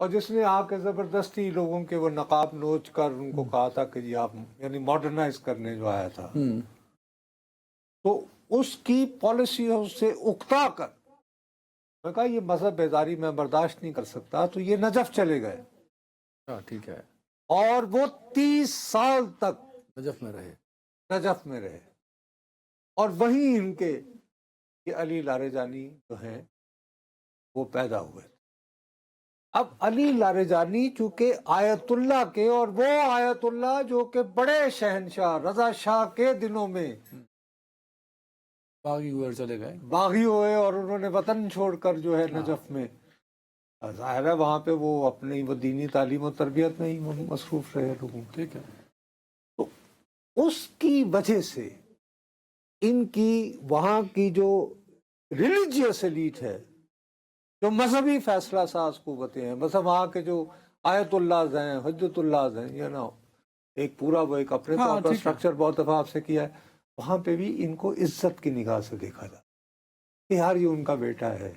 اور جس نے آ کے زبردستی لوگوں کے وہ نقاب نوچ کر ان کو کہا تھا کہ جی آپ یعنی ماڈرنائز کرنے جو آیا تھا، تو اس کی پالیسی سے اکتا کر میں کہا یہ مذہب بیداری میں برداشت نہیں کر سکتا، تو یہ نجف چلے گئے ٹھیک ہے، اور وہ 30 سال تک نجف میں رہے. نجف میں رہے، اور وہیں ان کے یہ علی لاریجانی جو ہیں وہ پیدا ہوئے. اب علی لاریجانی چونکہ آیت اللہ کے، اور وہ آیت اللہ جو کہ بڑے شہنشاہ رضا شاہ کے دنوں میں باغی ہوئے اور چلے گئے. باغی ہوئے اور انہوں نے وطن چھوڑ کر جو ہے نجف میں، ظاہر ہے وہاں پہ وہ اپنی وہ دینی تعلیم و تربیت میں ہی مصروف رہے لوگوں. ٹھیک ہے. تو اس کی وجہ سے ان کی وہاں کی جو ریلیجیس ایلیٹ ہے، جو مذہبی فیصلہ ساز قوتیں ہیں، مثلا وہاں کے جو آیت اللہ ہیں، حجت اللہ ہیں، یہ نا ایک پورا وہ ایک اپنے طور پر سٹرکچر بہت دفعہ آپ سے کیا ہے، وہاں پہ بھی ان کو عزت کی نگاہ سے دیکھا جاتا کہ یار یہ ان کا بیٹا ہے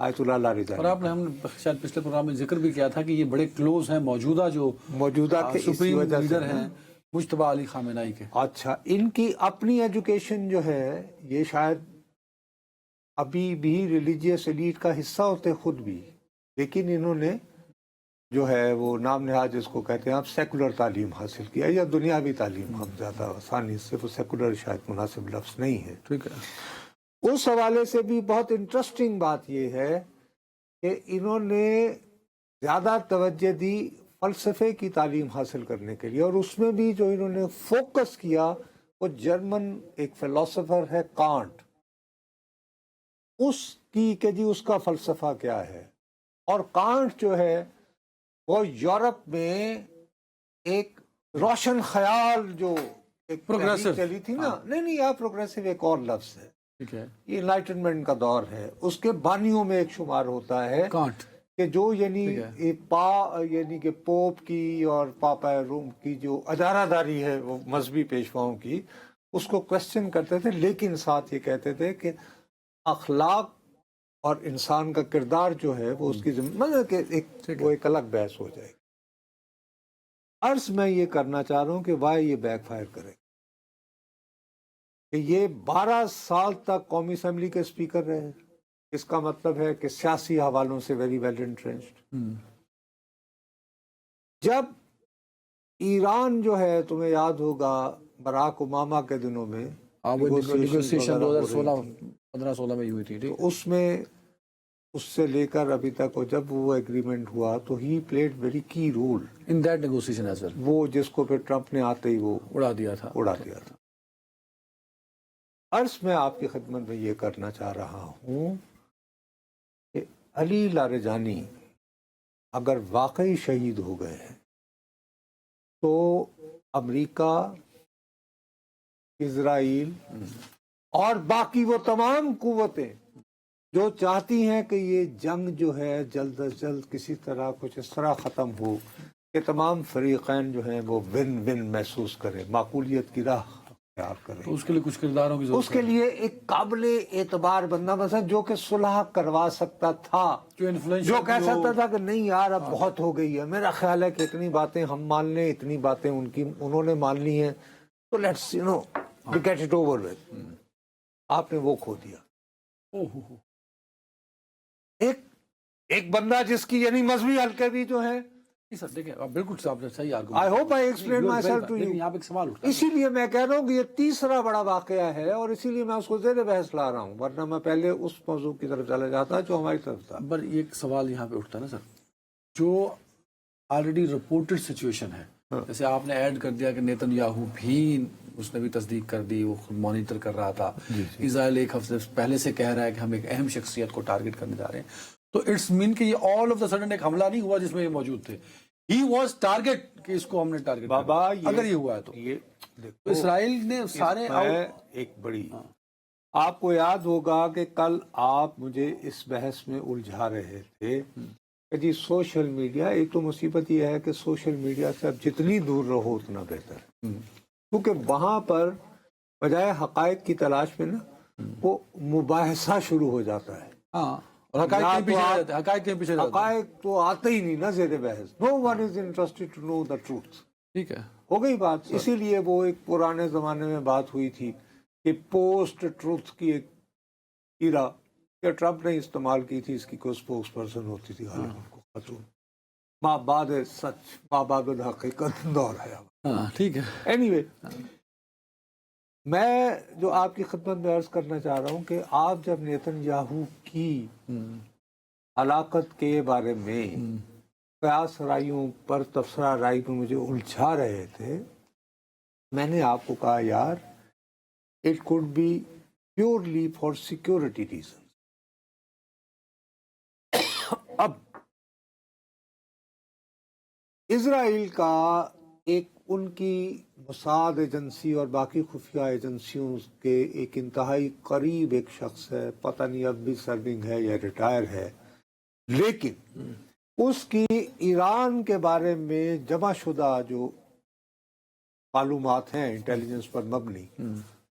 آیت اللہ لاریجانی. اور آپ نے ہم شاید پچھلے پروگرام میں ذکر بھی کیا تھا کہ یہ بڑے کلوز ہیں موجودہ جو کے اسی سپریم وجہ سے لیڈر ہیں مجتبی علی خامنہئی کے. اچھا، ان کی اپنی ایجوکیشن جو ہے یہ شاید ابھی بھی ریلیجیس ایلیٹ کا حصہ ہوتے خود بھی، لیکن انہوں نے جو ہے وہ نام نہاد جس کو کہتے ہیں آپ سیکولر تعلیم حاصل کیا، یا دنیاوی تعلیم، ہم زیادہ آسانی سے، وہ سیکولر شاید مناسب لفظ نہیں ہے. ٹھیک ہے. اس حوالے سے بھی بہت انٹرسٹنگ بات یہ ہے کہ انہوں نے زیادہ توجہ دی فلسفے کی تعلیم حاصل کرنے کے لیے، اور اس میں بھی جو انہوں نے فوکس کیا وہ جرمن ایک فلسفر ہے کانٹ، اس کی کہ جی اس کا فلسفہ کیا ہے. اور کانٹ جو ہے وہ یورپ میں ایک روشن خیال جو ایک پروگریسو چلی تھی نا، نہیں یار پروگریسو ایک اور لفظ ہے، ٹھیک ہے. یہ انلائٹنمنٹ کا دور ہے، اس کے بانیوں میں ایک شمار ہوتا ہے کانٹ کہ جو یعنی یعنی کہ پوپ کی اور پاپا روم کی جو ادارہ داری ہے وہ مذہبی پیشواؤں کی، اس کو کوشچن کرتے تھے، لیکن ساتھ یہ کہتے تھے کہ اخلاق اور انسان کا کردار جو ہے وہ اس کی مطلب کہ وہ ایک الگ بحث ہو جائے گی. عرض میں یہ کرنا چاہ رہا ہوں کہ وائی یہ بیک فائر کرے کہ یہ 12 سال تک قومی اسمبلی کے اسپیکر رہے. اس کا مطلب ہے کہ سیاسی حوالوں سے ویری ویل انٹرینسڈ. جب ایران جو ہے تمہیں یاد ہوگا براک اوباما کے دنوں میں نیگوسیشن 2016 میں ہوئی تھی، اس میں اس سے لے کر ابھی تک جب وہ ایگریمنٹ ہوا تو ہی played very key role in that negotiation as well, وہ جس کو پھر ٹرمپ نے آتے ہی وہ اڑا دیا تھا. عرض میں آپ کی خدمت میں یہ کرنا چاہ رہا ہوں کہ علی لاریجانی اگر واقعی شہید ہو گئے ہیں تو امریکہ، اسرائیل اور باقی وہ تمام قوتیں جو چاہتی ہیں کہ یہ جنگ جو ہے جلد از جلد کسی طرح کچھ اس طرح ختم ہو کہ تمام فریقین جو ہیں وہ ون ون محسوس کریں، معقولیت کی راہ اختیار کریں. تو اس کے لیے کچھ کرداروں کی ضرورت اس کے لیے ایک قابل اعتبار بندہ مثلا جو کہ صلح کروا سکتا تھا، جو کہہ سکتا تھا کہ نہیں یار اب بہت ہو گئی ہے، میرا خیال ہے کہ اتنی باتیں ہم مان لیں، اتنی باتیں انہوں نے مان لی ہیں، تو let's get it over with. آپ نے وہ کھو دیا. ایک بندہ جس کی یعنی مذہبی حلقے بھی جو ہے، بالکل صحیح argument. I hope I explained myself to you. یہاں پہ ایک سوال اٹھتا ہے، اسی لیے میں کہہ رہا ہوں کہ یہ تیسرا بڑا واقعہ ہے اور اسی لیے میں اس کو زیر بحث لا رہا ہوں، ورنہ میں پہلے اس موضوع کی طرف چلا جاتا جو ہماری طرف تھا. پر ایک سوال یہاں پہ اٹھتا ہے نا سر، جو آلریڈی رپورٹڈ سچویشن ہے، جیسے آپ نے ایڈ کر دیا کہ نیتن یاہو بھی اس نے بھی تصدیق کر دی، وہ خود مانیٹر کر رہا تھا. اسرائیل ایک ہفتے پہلے سے کہہ رہا ہے کہ ہم ایک اہم شخصیت کو ٹارگٹ کرنے جا رہے ہیں. تو اٹس مین کہ یہ آل آف دا سڈن ایک حملہ نہیں ہوا جس میں یہ موجود تھے. ہی واز ٹارگٹ کہ اس کو ہم نے ٹارگٹ بابا اگر یہ ہوا ہے تو دیکھو اسرائیل نے سارے ایک بڑی آپ کو یاد ہوگا کہ کل آپ مجھے اس بحث میں الجھا رہے تھے کہ جی سوشل میڈیا، ایک تو مصیبت یہ ہے کہ سوشل میڈیا سے اب جتنی دور رہو اتنا بہتر، کیونکہ وہاں پر بجائے حقائق کی تلاش میں نا وہ مباحثہ شروع ہو جاتا ہے. اور حقائق یا کہیں تو پیچھے رہ آپ- جاتے ہیں، حقائق کہیں پیچھے رہ جاتے ہیں. حقائق تو آتے ہی نہیں نا زیر بحث. No one is interested to know the truth. ٹھیک ہے. ہو گئی بات. اسی لیے وہ ایک پرانے زمانے میں بات ہوئی تھی کہ پوسٹ ٹروتھ کی ایک ایرا کہ ٹرمپ نے استعمال کی تھی اس کی کوئی اسپوکس پرسن ہوتی تھی غالباً کو خاتون. ماں بعد سچ ماں بعد حقیقت دور ہے. ہاں ٹھیک ہے. اینی وے میں جو آپ کی خدمت میں عرض کرنا چاہ رہا ہوں کہ آپ جب نیتن یاہو کی ہلاکت کے بارے میں قیاس رائیوں پر تبصرہ رائی پر مجھے الجھا رہے تھے، میں نے آپ کو کہا یار it could be purely for security reason. اب اسرائیل کا ایک ان کی موساد ایجنسی اور باقی خفیہ ایجنسیوں کے ایک انتہائی قریب ایک شخص ہے، پتہ نہیں اب بھی سرونگ ہے یا ریٹائر ہے، لیکن اس کی ایران کے بارے میں جمع شدہ جو معلومات ہیں انٹیلیجنس پر مبنی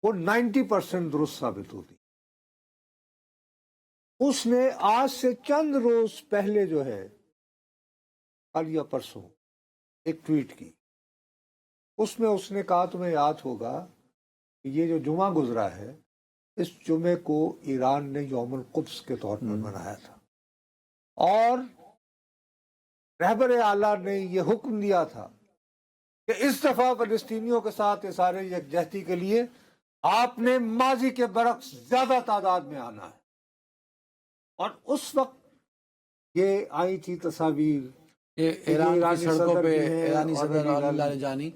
وہ 90% درست ثابت ہوتی. اس نے آج سے چند روز پہلے جو ہے کل یا پرسوں ایک ٹویٹ کی. اس میں اس نے کہا تمہیں یاد ہوگا کہ یہ جو جمعہ گزرا ہے اس جمعے کو ایران نے یوم القدس کے طور پر منایا تھا اور رہبر اعلیٰ نے یہ حکم دیا تھا کہ اس دفعہ فلسطینیوں کے ساتھ اظہار یکجہتی کے لیے آپ نے ماضی کے برعکس زیادہ تعداد میں آنا ہے. اور اس وقت یہ آئی تھی تصاویر یہ ایران کی سڑکوں صدر پہ بھی ہیں ایرانی اور صدر وزیر اللہ جانی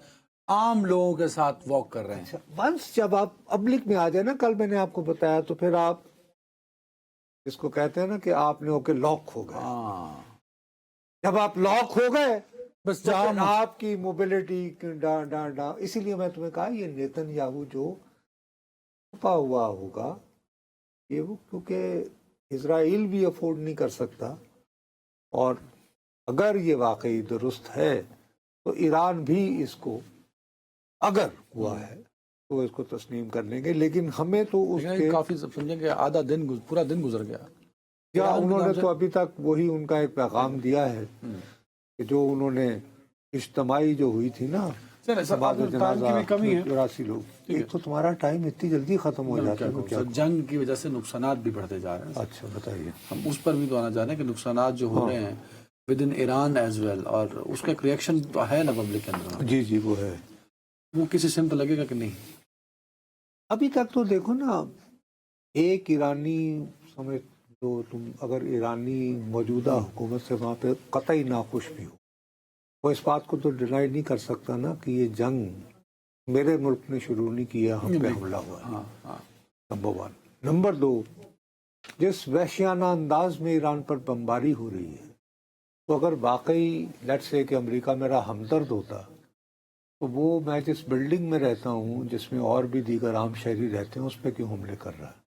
عام لوگوں کے ساتھ واک کر رہے ہیں. ونس جب آپ پبلک میں آ جائے نا، کل میں نے آپ کو بتایا، تو پھر آپ اس کو کہتے ہیں نا کہ آپ نے ہو کے لاک ہو گئے. جب آپ لاک ہو گئے بس تو جہاں پھر آپ کی موبلٹی ڈا. اسی لیے میں تمہیں کہا یہ نیتن یاہو جو چھپا ہوا ہوگا یہ وہ کیونکہ اسرائیل بھی افورڈ نہیں کر سکتا، اور اگر یہ واقعی درست ہے تو ایران بھی اس کو اگر ہوا ہے تو اس کو تسلیم کر لیں گے. لیکن ہمیں تو اس کے کافی سمجھیں کہ آدھا دن پورا دن گزر گیا. یا انہوں نے تو ابھی تک وہی ان کا ایک پیغام دیا ہے کہ جو انہوں نے اجتماعی جو ہوئی تھی نا کمی ہے 84 لوگ. ایک تو تمہارا ٹائم اتنی جلدی ختم ہو جاتا ہے. جنگ کی وجہ سے نقصانات بھی بڑھتے جا رہے ہیں. اچھا بتائیے. ہم اس پر بھی تو آنا چاہ رہے ہیں کہ نقصانات جو ہو رہے ہیں with in Iran as well, اور اس کا ایک ریئیکشن تو ہے نا پبلک کے اندر. جی وہ ہے. وہ کسی سمت لگے گا کہ نہیں؟ ابھی تک تو دیکھو نا، ایک ایرانی سمجھ تو تم اگر ایرانی موجودہ حکومت سے وہاں پہ قطعی ناخوش بھی ہو، وہ اس بات کو تو ڈینائی نہیں کر سکتا نا کہ یہ جنگ میرے ملک نے شروع نہیں کیا، ہم پہ حملہ ہوا ہے. نمبر 1. نمبر 2، جس وحشیانہ انداز میں ایران پر بمباری ہو رہی ہے، تو اگر واقعی لیٹس سے کہ امریکہ میرا ہمدرد ہوتا تو وہ میں جس بلڈنگ میں رہتا ہوں جس میں اور بھی دیگر عام شہری رہتے ہیں اس پہ کیوں حملے کر رہا ہے؟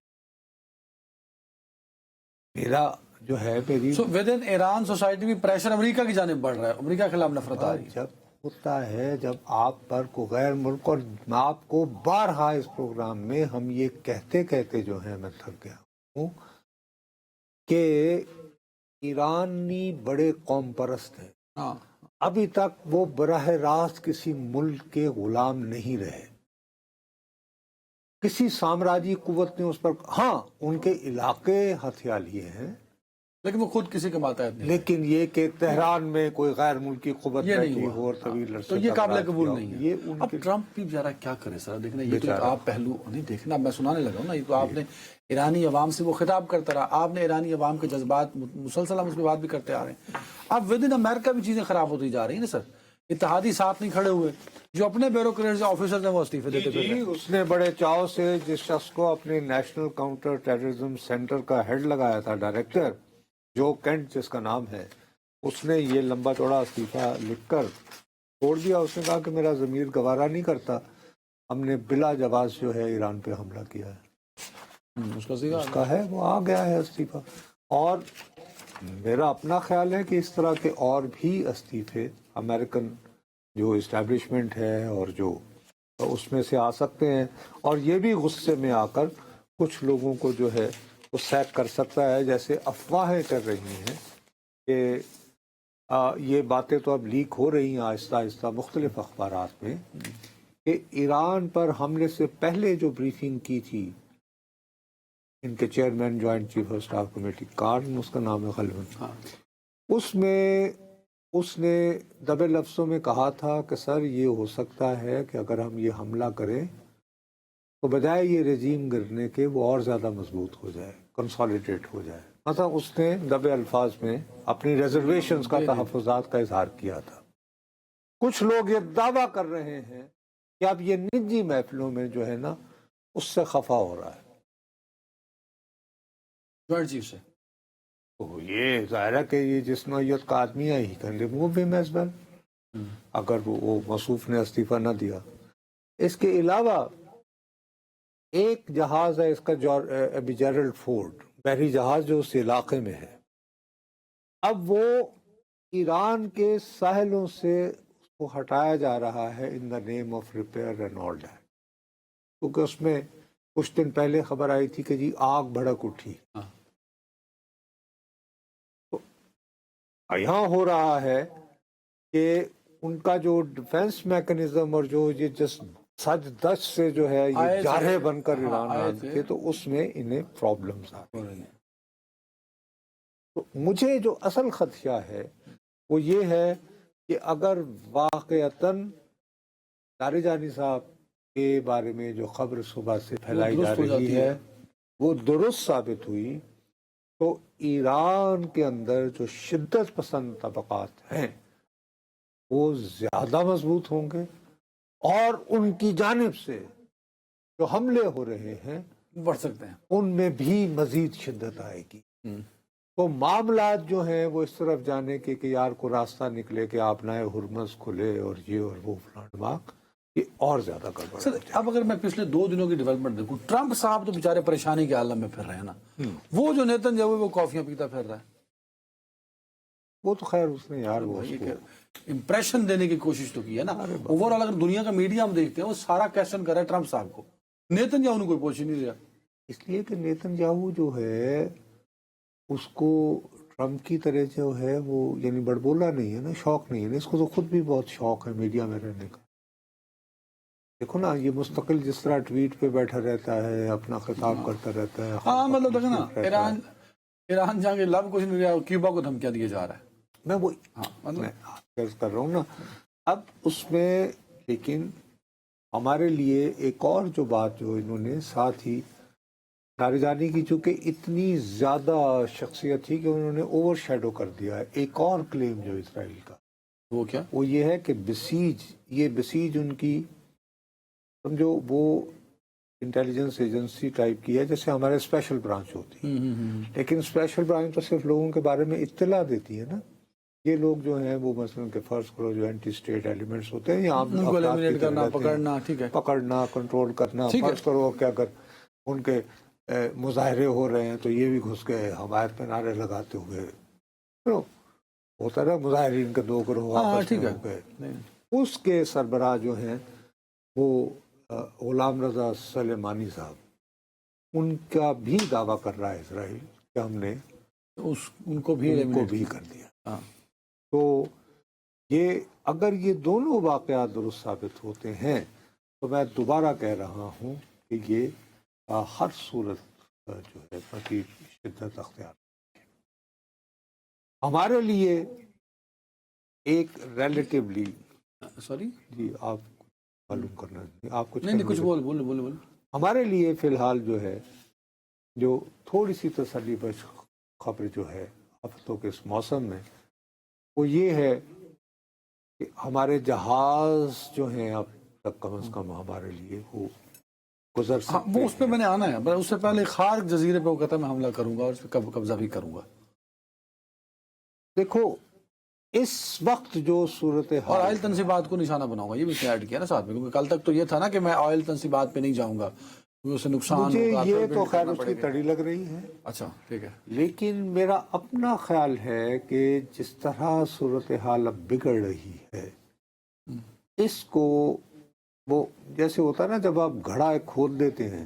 میرا جو ہے میری ود ان ایران سوسائٹی میں پریشر امریکہ کی جانب بڑھ رہا ہے، امریکہ کے خلاف نفرت آ رہی ہے. جب ہوتا ہے، جب آپ پر کو غیر ملک، اور میں آپ کو بارہا اس پروگرام میں ہم یہ کہتے کہتے جو ہے میں تھک گیا ہوں کہ ایرانی بڑے قوم پرست ہیں. ابھی تک وہ براہ راست کسی ملک کے غلام نہیں رہے. کسی سامراجی قوت نے اس پر، ہاں ان کے علاقے ہتھیار لیے ہیں، لیکن وہ خود کسی کے ماتحت نہیں. لیکن یہ کہ تہران میں کوئی غیر ملکی قوت بیٹھی ہو اور طویل عرصے تو یہ قابل قبول نہیں ہے. یہ اب ٹرمپ بھی بیچارہ کیا کرے سر؟ دیکھنا یہ تو آپ پہلو نہیں دیکھنا، میں سنانے لگا ہوں نا. یہ تو آپ نے ایرانی عوام سے وہ خطاب کرتا رہا، آپ نے ایرانی عوام کے جذبات مسلسل ہم اس پہ بات بھی کرتے آ رہے ہیں. اب ود ان امریکہ بھی چیزیں خراب ہوتی جا رہی ہیں نا سر. اتحادی ساتھ نہیں کھڑے ہوئے، جو اپنے بیوروکریٹس آفیسرز ہیں وہ استعفے دیتے پھر رہے. اس نے بڑے چاؤ سے جس شخص کو اپنے نیشنل کاؤنٹر ٹیررزم سینٹر کا ہیڈ لگایا تھا، ڈائریکٹر جو کینٹ جس کا نام ہے، اس نے یہ لمبا چوڑا استعفیٰ لکھ کر چھوڑ دیا. اس نے کہا کہ میرا ضمیر گوارا نہیں کرتا، ہم نے بلا جواز جو ہے ایران پہ حملہ کیا ہے. اس کا ہے وہ آ گیا ہے استعفیٰ. اور میرا اپنا خیال ہے کہ اس طرح کے اور بھی استعفے امریکن جو اسٹیبلشمنٹ ہے اور جو اس میں سے آ سکتے ہیں، اور یہ بھی غصے میں آ کر کچھ لوگوں کو جو ہے وہ سیک کر سکتا ہے، جیسے افواہیں کر رہی ہیں کہ یہ باتیں تو اب لیک ہو رہی ہیں آہستہ آہستہ مختلف اخبارات میں کہ ایران پر حملے سے پہلے جو بریفنگ کی تھی ان کے chairman joint chief of staff committee کارن اس کا نام ہے غالباً، اس میں اس نے دبے لفظوں میں کہا تھا کہ سر یہ ہو سکتا ہے کہ اگر ہم یہ حملہ کریں تو بجائے یہ رجیم گرنے کے وہ اور زیادہ مضبوط ہو جائے، کنسالیڈیٹ ہو جائے. مطلب اس نے دبے الفاظ میں اپنی ریزرویشنز کا، تحفظات کا اظہار کیا تھا. کچھ لوگ یہ دعویٰ کر رہے ہیں کہ اب یہ نجی محفلوں میں جو ہے نا اس سے خفا ہو رہا ہے. جوائنٹ چیف سے تو یہ ظاہر ہے کہ یہ جس نوعیت کا آدمی ہے ہی کین ریموو ہم ایز ویل، اگر وہ موصوف نے استعفیٰ نہ دیا. اس کے علاوہ ایک جہاز ہے اس کا جیرلڈ فورڈ، بحری جہاز جو اس علاقے میں ہے، اب وہ ایران کے ساحلوں سے اس کو ہٹایا جا رہا ہے in the name of repair and all that, کیونکہ اس میں کچھ دن پہلے خبر آئی تھی کہ جی آگ بھڑک اٹھی. یہاں ہو رہا ہے کہ ان کا جو ڈیفنس میکنزم اور جو یہ جس سج دج سے جو ہے یہ جارحے بن کر ایران آئے تھے تو اس میں انہیں پرابلمز آ رہی ہیں. تو مجھے جو اصل خدشہ ہے وہ یہ ہے کہ اگر واقعتاً لاریجانی صاحب کے بارے میں جو خبر صبح سے پھیلائی جا رہی ہے وہ درست ثابت ہوئی تو ایران کے اندر جو شدت پسند طبقات ہیں وہ زیادہ مضبوط ہوں گے اور ان کی جانب سے جو حملے ہو رہے ہیں بڑھ سکتے ہیں، ان میں بھی مزید شدت آئے گی. تو معاملات جو ہیں وہ اس طرف جانے کے کہ یار کو راستہ نکلے کہ آپ نئے ہرمز کھلے اور یہ اور وہ فلان ڈماغ، یہ اور زیادہ گڑبڑ. سر اب اگر میں پچھلے 2 دنوں کی ڈیولپمنٹ دیکھوں، ٹرمپ صاحب تو بیچارے پریشانی کے عالم میں پھر رہے ہیں نا، وہ جو نیتن یاہو وہ کافیاں پیتا پھر رہا ہے، وہ تو خیر اس نے یار وہ امپریشن دینے کی کوشش تو کی ہے نا. اوور آل اگر دنیا کا میڈیا ہم دیکھتے ہیں وہ سارا کوشچن کر رہا ہے ٹرمپ صاحب کو، نیتن یاہو نے کوئی پوچھ ہی نہیں دیا. اس لیے کہ نیتن یاہو جو ہے اس کو ٹرمپ کی طرح جو ہے وہ یعنی بڑبولا نہیں ہے نا، شوق نہیں ہے نا. اس کو تو خود بھی بہت شوق ہے میڈیا میں رہنے کا. دیکھو نا یہ مستقل جس طرح ٹویٹ پہ بیٹھا رہتا ہے، اپنا خطاب کرتا رہتا ہے. ہاں مطلب دیکھو نا ایران جہاں کے لب کچھ نہیں رہا، کیوبا کو دھمکیاں دیے جا رہا ہے. میں وہ کر رہا ہوں نا. اب اس میں لیکن ہمارے لیے ایک اور جو بات جو انہوں نے ساتھ ہی لاریجانی کی چونکہ اتنی زیادہ شخصیت تھی کہ انہوں نے اوور شیڈو کر دیا ہے ایک اور کلیم جو اسرائیل کا. وہ کیا؟ وہ یہ ہے کہ بسیج ان کی سمجھو وہ انٹیلیجنس ایجنسی ٹائپ کی ہے جیسے ہمارے اسپیشل برانچ ہوتی ہے، لیکن اسپیشل برانچ تو صرف لوگوں کے بارے میں اطلاع دیتی ہے نا. یہ لوگ جو ہیں وہ مثلا کہ فرض کرو جو اینٹی اسٹیٹ ایلیمنٹس ہوتے ہیں یا پکڑنا کنٹرول کرنا. فرض کرو کہ اگر ان کے مظاہرے ہو رہے ہیں تو یہ بھی گھس گئے حمایت پہ نعرے لگاتے ہوئے، ہوتا ہے مظاہرین کے 2 گروہ آپس میں ہو گئے. اس کے سربراہ جو ہیں وہ غلام رضا سلیمانی صاحب، ان کا بھی دعویٰ کر رہا ہے اسرائیل کہ ہم نے ان کو بھی کر دیا. تو یہ اگر یہ دونوں واقعات درست ثابت ہوتے ہیں تو میں دوبارہ کہہ رہا ہوں کہ یہ ہر صورت جو ہے بڑی شدت اختیار ہمارے لیے ایک ریلیٹیولی سوری جی آپ معلوم کرنا آپ کچھ نہیں کچھ بول ہمارے لیے فی الحال جو ہے جو تھوڑی سی تسلی بخش خبر جو ہے ہفتوں کے اس موسم میں وہ یہ ہے کہ ہمارے جہاز جو ہیں اب تک کم از کم ہمارے لیے وہ گزر سکتے وہ اس پہ میں نے آنا ہے، اس سے پہلے خارق جزیرے پہ وہ کہتا ہے میں حملہ کروں گا اور اس پہ قبضہ بھی کروں گا. دیکھو اس وقت جو صورتحال اور آئل تنصیبات کو نشانہ بناؤں گا، یہ بھی اس نے ایڈ کیا نا ساتھ میں، کیونکہ کل تک تو یہ تھا نا کہ میں آئل تنصیبات پہ نہیں جاؤں گا اسے نقصان مجھے ہوگا. یہ تو خیر اس کی تڑی لگ رہی ہے. اچھا ٹھیک ہے، لیکن میرا اپنا خیال ہے کہ جس طرح صورتحال اب بگڑ رہی ہے اس کو وہ جیسے ہوتا ہے نا جب آپ گھڑا کھود دیتے ہیں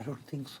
I don't think so.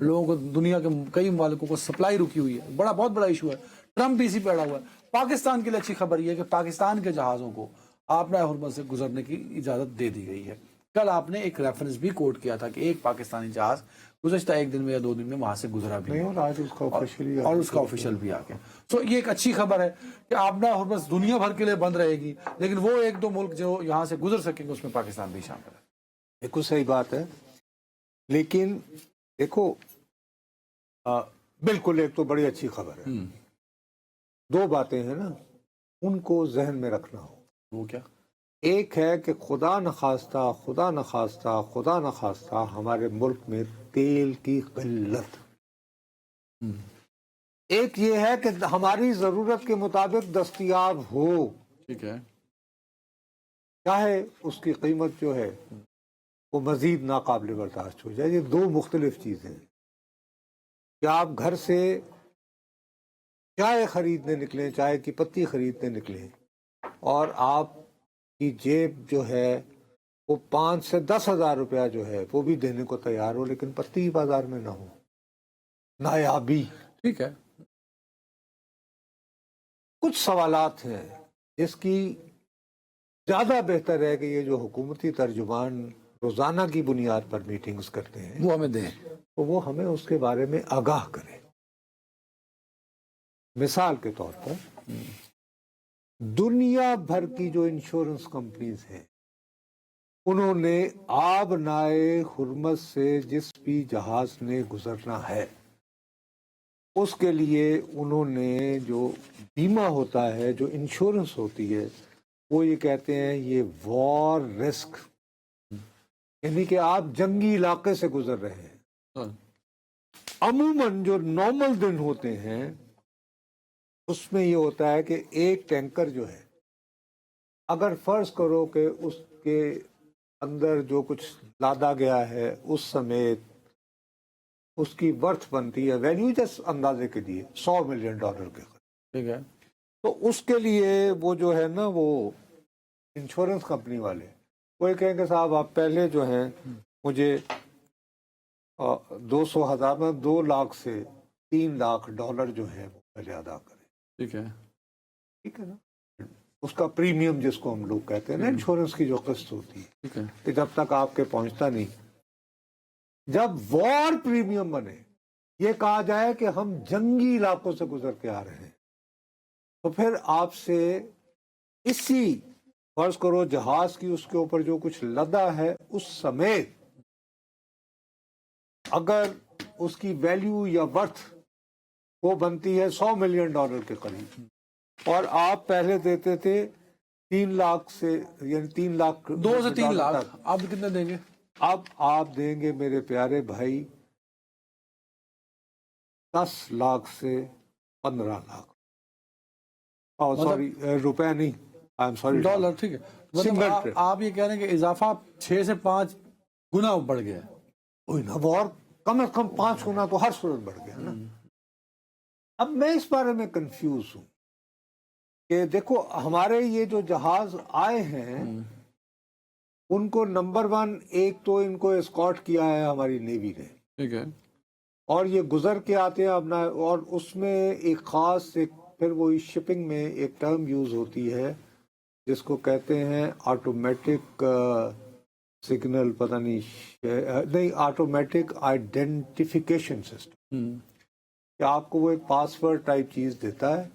لوگوں کو دنیا کے کئی ممالکوں کو سپلائی رکی ہوئی ہے، بہت بڑا ایشو ہے، ٹرمپ بھی اسی پہ اڑا ہوا ہے۔ پاکستان کے لیے اچھی خبر یہ ہے کہ پاکستان کے جہازوں کو آبنائے ہرمز سے گزرنے کی اجازت دے دی گئی ہے۔ کل آپ نے ایک ریفرنس بھی کوٹ کیا تھا کہ ایک پاکستانی جہاز گزشتہ ایک دن میں یا 2 دن میں وہاں سے گزرا بھی ہے، نہیں، اور آج اس کا آفیشلی اور اس کا آفیشیل بھی آ گیا۔ سو یہ ایک اچھی خبر ہے کہ آبنائے ہرمز دنیا بھر کے لیے بند رہے گی، لیکن وہ 1-2 ملک جو یہاں سے گزر سکیں گے اس میں پاکستان بھی شامل ہے۔ بالکل صحیح بات ہے، لیکن دیکھو بالکل ایک تو بڑی اچھی خبر ہے، 2 باتیں ہیں نا، ان کو ذہن میں رکھنا ہو۔ وہ کیا؟ ایک ہے کہ خدا نخواستہ ہمارے ملک میں تیل کی قلت، ایک یہ ہے کہ ہماری ضرورت کے مطابق دستیاب ہو، ٹھیک ہے، چاہے اس کی قیمت جو ہے وہ مزید ناقابل برداشت ہو جائے۔ یہ 2 مختلف چیزیں ہیں کہ آپ گھر سے چائے خریدنے نکلیں، چائے کی پتی خریدنے نکلیں، اور آپ کی جیب جو ہے وہ 5 سے 10 ہزار روپیہ جو ہے وہ بھی دینے کو تیار ہو، لیکن پتی بازار میں نہ ہو، نایابی۔ ٹھیک ہے، کچھ سوالات ہیں جس کی زیادہ بہتر ہے کہ یہ جو حکومتی ترجمان روزانہ کی بنیاد پر میٹنگز کرتے ہیں وہ ہمیں دیں۔ تو وہ ہمیں اس کے بارے میں آگاہ کریں۔ مثال کے طور پر دنیا بھر کی جو انشورنس کمپنیز ہیں، انہوں نے آبنائے ہرمز سے جس بھی جہاز نے گزرنا ہے اس کے لیے انہوں نے جو بیمہ ہوتا ہے، جو انشورنس ہوتی ہے، وہ یہ کہتے ہیں یہ وار رسک، یعنی کہ آپ جنگی علاقے سے گزر رہے ہیں۔ عموماً جو نارمل دن ہوتے ہیں اس میں یہ ہوتا ہے کہ ایک ٹینکر جو ہے، اگر فرض کرو کہ اس کے اندر جو کچھ لادا گیا ہے اس سمیت اس کی ورتھ بنتی ہے، ویلیو جس اندازے کے لیے $100 ملین کے قریب، ٹھیک ہے، تو اس کے لیے وہ جو ہے نا، وہ انشورنس کمپنی والے وہ یہ کہیں کہ صاحب آپ پہلے جو ہیں مجھے 200,000 میں 2 لاکھ سے 3 لاکھ ڈالر جو ہے وہ پہلے ادا کریں۔ ٹھیک ہے، ٹھیک ہے نا، اس کا پریمیم جس کو ہم لوگ کہتے ہیں نا، انشورنس کی جو قسط ہوتی ہے، ٹھیک ہے، کہ جب تک آپ کے پہنچتا نہیں، جب وار پریمیم بنے، یہ کہا جائے کہ ہم جنگی علاقوں سے گزر کے آ رہے ہیں، تو پھر آپ سے اسی فرض کرو جہاز کی اس کے اوپر جو کچھ لدا ہے اس سمیت اگر اس کی ویلیو یا ورتھ وہ بنتی ہے $100 ملین کے قریب، اور آپ پہلے دیتے تھے 3 لاکھ سے، یعنی 3 لاکھ 2 سے 3 لاکھ، تک، آپ کتنے دیں گے؟ اب آپ دیں گے میرے پیارے بھائی 10 لاکھ سے 15 لاکھ، سوری روپے نہیں، آئی ایم سوری، ڈالر، ٹھیک ہے، مطلب آپ یہ کہہ رہے ہیں کہ اضافہ 6 سے 5 گنا بڑھ گیا ہے۔ وہی نا، وہ اور کم از کم 5 گنا تو ہر صورت بڑھ گیا نا۔ اب میں اس بارے میں کنفیوز ہوں کہ دیکھو ہمارے یہ جو جہاز آئے ہیں ان کو نمبر 1 ایک تو ان کو اسکارٹ کیا ہے ہماری نیوی نے، ٹھیک ہے، اور یہ گزر کے آتے ہیں اپنا، اور اس میں ایک خاص پھر وہ شپنگ میں ایک ٹرم یوز ہوتی ہے جس کو کہتے ہیں آٹومیٹک سگنل، پتہ نہیں آٹومیٹک آئیڈینٹیفیکیشن سسٹم، کہ آپ کو وہ ایک پاسورڈ ٹائپ چیز دیتا ہے۔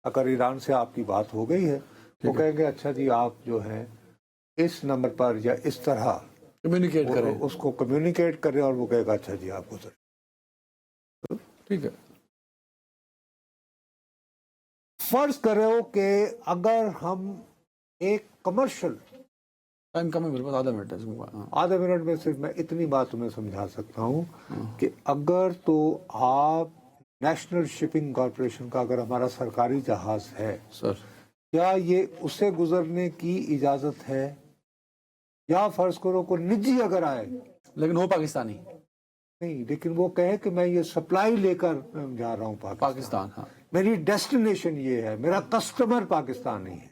اگر ایران سے آپ کی بات ہو گئی ہے وہ کہیں گے اچھا جی آپ جو ہے اس نمبر پر یا اس طرح کمیونیکیٹ کریں، اس کو کمیونیکیٹ کریں، اور وہ کہے گا اچھا جی آپ گزر۔ ٹھیک ہے، فرض کرو کہ اگر ہم ایک کمرشل، ٹائم کم ہے میرے پاس، آدھا منٹ ہے، آدھے منٹ میں صرف میں اتنی بات تمہیں سمجھا سکتا ہوں کہ اگر تو آپ نیشنل شپنگ کارپوریشن کا اگر ہمارا سرکاری جہاز ہے سر، کیا یہ اسے گزرنے کی اجازت ہے، یا فرض کرو کوئی نجی اگر آئے، لیکن وہ پاکستانی، نہیں لیکن وہ کہے کہ میں یہ سپلائی لے کر جا رہا ہوں پاکستان، ہاں، میری ڈیسٹینیشن یہ ہے، میرا کسٹمر پاکستان نہیں ہے،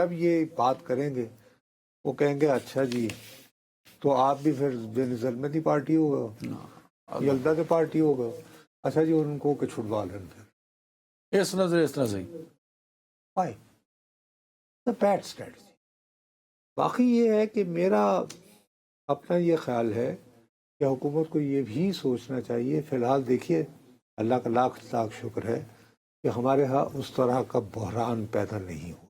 جب یہ بات کریں گے وہ کہیں گے اچھا جی تو آپ بھی پھر بے نظر میں دی پارٹی ہوگا یلدا کے پارٹی ہوگا اچھا جی ان کو کہ چھڑوا لیں پھر اس طرح سے وائی بیڈ اسٹریٹجی. باقی یہ ہے کہ میرا اپنا یہ خیال ہے کہ حکومت کو یہ بھی سوچنا چاہیے. فی الحال دیکھیے اللہ کا لاکھ لاکھ شکر ہے کہ ہمارے ہاں اس طرح کا بحران پیدا نہیں ہو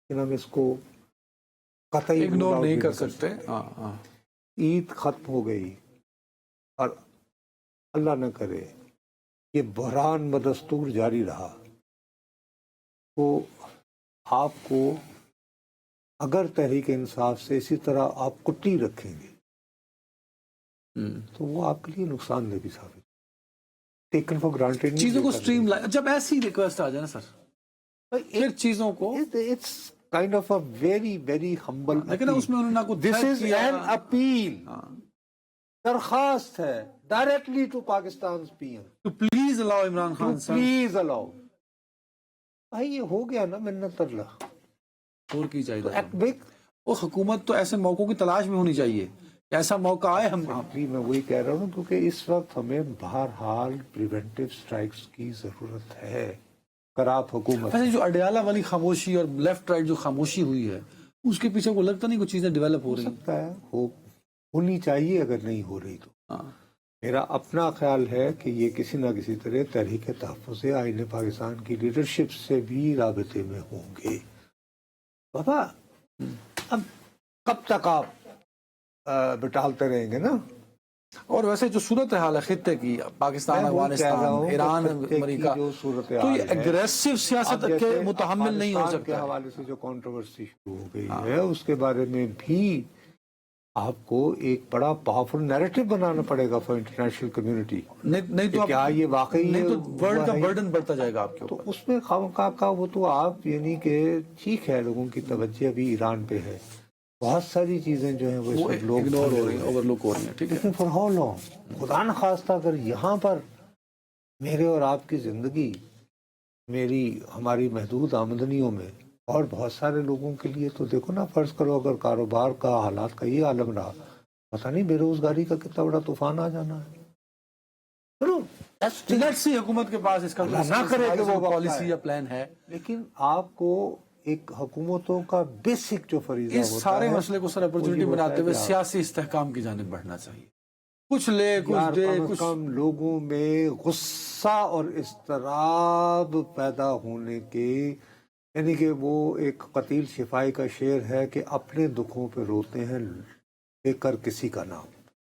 لیکن ہم اس کو قطعی اگنور نہیں کر سکتے. عید ختم ہو گئی اور اللہ نہ کرے یہ بحران بدستور جاری رہا تو آپ کو اگر تحریک انصاف سے اسی طرح آپ کٹی رکھیں گے تو وہ آپ کے لیے نقصان دہ بھی ثابت ٹیکن فار گرانٹیڈ چیزوں کو اسٹریم لائن جب ایسی ریکویسٹ آ جائے نا سر پھر چیزوں کو it's kind of a very very humble لیکن اس میں انہوں نے کچھ دس از این اپیل درخواست ہے directly to Pakistan P M تو please allow Imran Khan sahab please الاؤ. بھائی یہ ہو گیا نا منت اللہ اور کی چاہیے وہ حکومت تو ایسے موقعوں کی تلاش میں ہونی چاہیے ایسا موقع آئے ہم میں وہی کہہ رہا ہوں کیونکہ اس وقت ہمیں بہرحال پریونٹیو سٹرائکس کی ضرورت ہے. اگر آپ حکومت جو اڈیالہ والی خاموشی اور لیفٹ رائٹ جو خاموشی ہوئی ہے اس کے پیچھے کو لگتا نہیں کچھ چیزیں ڈیولپ ہو رہی سکتا ہے ہونی چاہیے اگر نہیں ہو رہی تو میرا اپنا خیال ہے کہ یہ کسی نہ کسی طرح تحریک تحفظ آئین پاکستان کی لیڈرشپ سے بھی رابطے میں ہوں گے. بابا اب کب تک آپ بٹالتے رہیں گے نا. اور ویسے جو صورتحال ہے خطے کی پاکستان افغانستان ایران امریکہ تو یہ اگریسو سیاست کے متحمل نہیں ہو سکتا. کے حوالے سے جو کنٹروورسی شروع ہو گئی ہے اس کے بارے میں بھی آپ کو ایک بڑا پاورفل نیریٹو بنانا پڑے گا فار انٹرنیشنل کمیونٹی. نہیں تو کیا یہ واقعی نہیں تو ورلڈ کا برڈن بڑھتا جائے گا آپ کے تو اس میں خواہ کا وہ تو آپ یعنی کہ ٹھیک ہے لوگوں کی توجہ ابھی ایران پہ ہے بہت ساری چیزیں جو ہیں وہ لوگ اگنور ہو رہی ہیں اوور لک ہو رہی ہیں. ٹھیک ہے لیکن فار ہاؤ لانگ خدا نخواستہ اگر یہاں پر میرے اور آپ کی زندگی ہماری محدود آمدنیوں میں اور بہت سارے لوگوں کے لیے تو دیکھو نا فرض کرو اگر کاروبار کا حالات کا یہ عالم رہا پتہ نہیں بے روزگاری کا کتنا بڑا طوفان آ جانا ہے. حکومت کے پاس اس کا نہ کرے کہ وہ پالیسی یا پلان ہے لیکن آپ کو ایک حکومتوں کا بیسک جو فریضہ اس سارے مسئلے کو سر اپرچونٹی بناتے ہوئے سیاسی استحکام کی جانب بڑھنا چاہیے. کچھ لے کچھ دے کچھ کم لوگوں میں غصہ اور اضطراب پیدا ہونے کے یعنی کہ وہ ایک قتیل شفائی کا شعر ہے کہ اپنے دکھوں پہ روتے ہیں لے کر کسی کا نام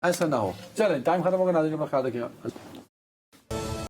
ایسا نہ ہو. چلیں ٹائم ختم ہوگا ناظرین اپنا خیال رکھیے گا.